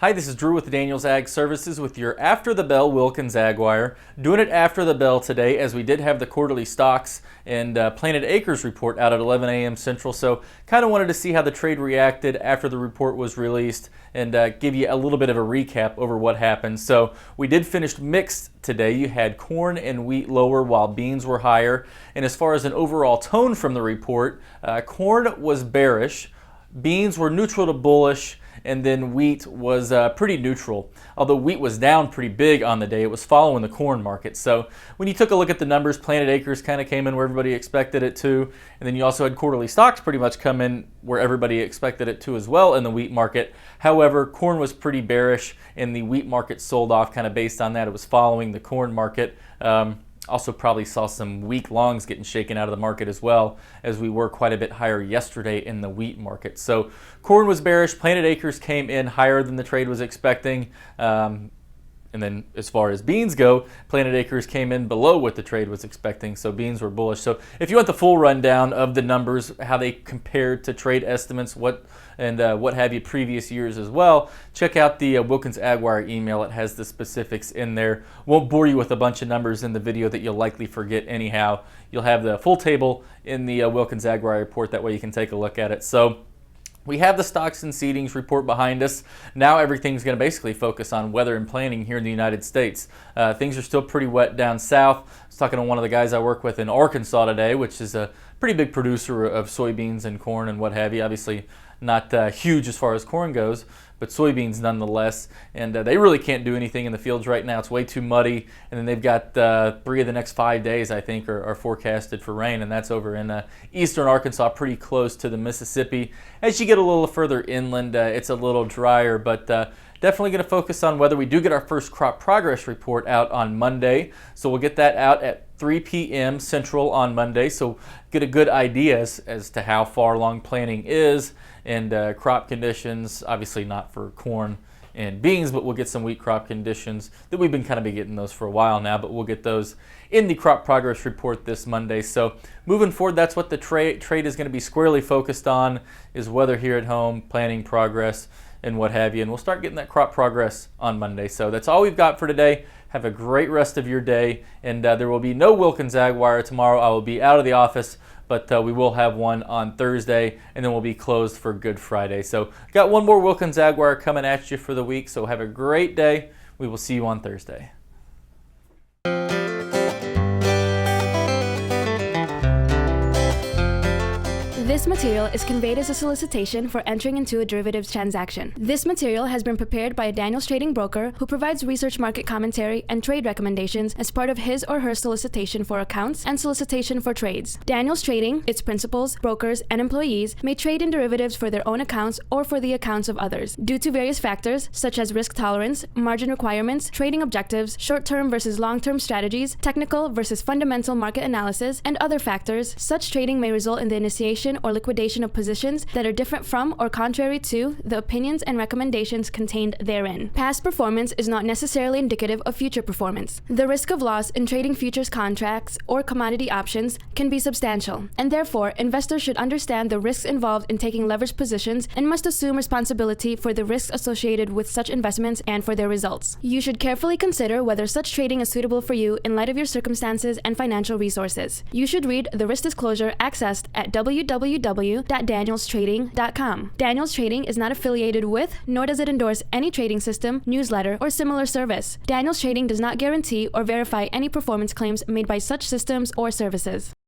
Hi, this is Drew with Daniels Ag Services with your After the Bell Wilkins Ag Wire. Doing it after the bell today as we did have the quarterly stocks and planted acres report out at 11 a.m. Central. So kind of wanted to see how the trade reacted after the report was released and give you a little bit of a recap over what happened. So we did finish mixed today. You had corn and wheat lower while beans were higher. And as far as an overall tone from the report, corn was bearish, beans were neutral to bullish, and then wheat was pretty neutral. Although wheat was down pretty big on the day, it was following the corn market. So when you took a look at the numbers, planted acres kind of came in where everybody expected it to, and then you also had quarterly stocks pretty much come in where everybody expected it to as well in the wheat market. However, corn was pretty bearish, and the wheat market sold off kind of based on that. It was following the corn market. Also probably saw some weak longs getting shaken out of the market as well, as we were quite a bit higher yesterday in the wheat market. So corn was bearish, planted acres came in higher than the trade was expecting. And then as far as beans go, planted acres came in below what the trade was expecting, so beans were bullish. So if you want the full rundown of the numbers, how they compared to trade estimates, what have you previous years as well, check out the Wilkins Ag Wire email. It has the specifics in there. Won't bore you with a bunch of numbers in the video that you'll likely forget anyhow. You'll have the full table in the Wilkins Ag Wire report. That way you can take a look at it. So we have the stocks and seedings report behind us. Now everything's going to basically focus on weather and planting here in the United States. Things are still pretty wet down south. I was talking to one of the guys I work with in Arkansas today, which is a pretty big producer of soybeans and corn and what have you. Obviously not huge as far as corn goes, but soybeans nonetheless. And they really can't do anything in the fields right now. It's way too muddy. And then they've got 3 of the next 5 days, I think, are forecasted for rain. And that's over in eastern Arkansas, pretty close to the Mississippi. As you get a little further inland, it's a little drier, but definitely going to focus on whether we do get our first crop progress report out on Monday. So we'll get that out at 3 p.m. Central on Monday. So get a good idea as to how far along planting is and crop conditions. Obviously not for corn and beans, but we'll get some wheat crop conditions that we've been kind of getting those for a while now, but we'll get those in the crop progress report this Monday. So moving forward, that's what the trade is going to be squarely focused on, is weather here at home, planting progress, and what have you. And we'll start getting that crop progress on Monday. So that's all we've got for today. Have a great rest of your day. And there will be no Wilkins Ag Wire tomorrow. I will be out of the office, but we will have one on Thursday, and then we'll be closed for Good Friday. So got one more Wilkins Ag Wire coming at you for the week. So have a great day. We will see you on Thursday. This material is conveyed as a solicitation for entering into a derivatives transaction. This material has been prepared by a Daniels trading broker who provides research, market commentary, and trade recommendations as part of his or her solicitation for accounts and solicitation for trades. Daniels Trading, its principals, brokers, and employees may trade in derivatives for their own accounts or for the accounts of others. Due to various factors such as risk tolerance, margin requirements, trading objectives, short-term versus long-term strategies, technical versus fundamental market analysis, and other factors, such trading may result in the initiation or liquidation of positions that are different from or contrary to the opinions and recommendations contained therein. Past performance is not necessarily indicative of future performance. The risk of loss in trading futures contracts or commodity options can be substantial, and therefore investors should understand the risks involved in taking leveraged positions and must assume responsibility for the risks associated with such investments and for their results. You should carefully consider whether such trading is suitable for you in light of your circumstances and financial resources. You should read the risk disclosure accessed at www.danielstrading.com. Daniels Trading is not affiliated with, nor does it endorse any trading system, newsletter, or similar service. Daniels Trading does not guarantee or verify any performance claims made by such systems or services.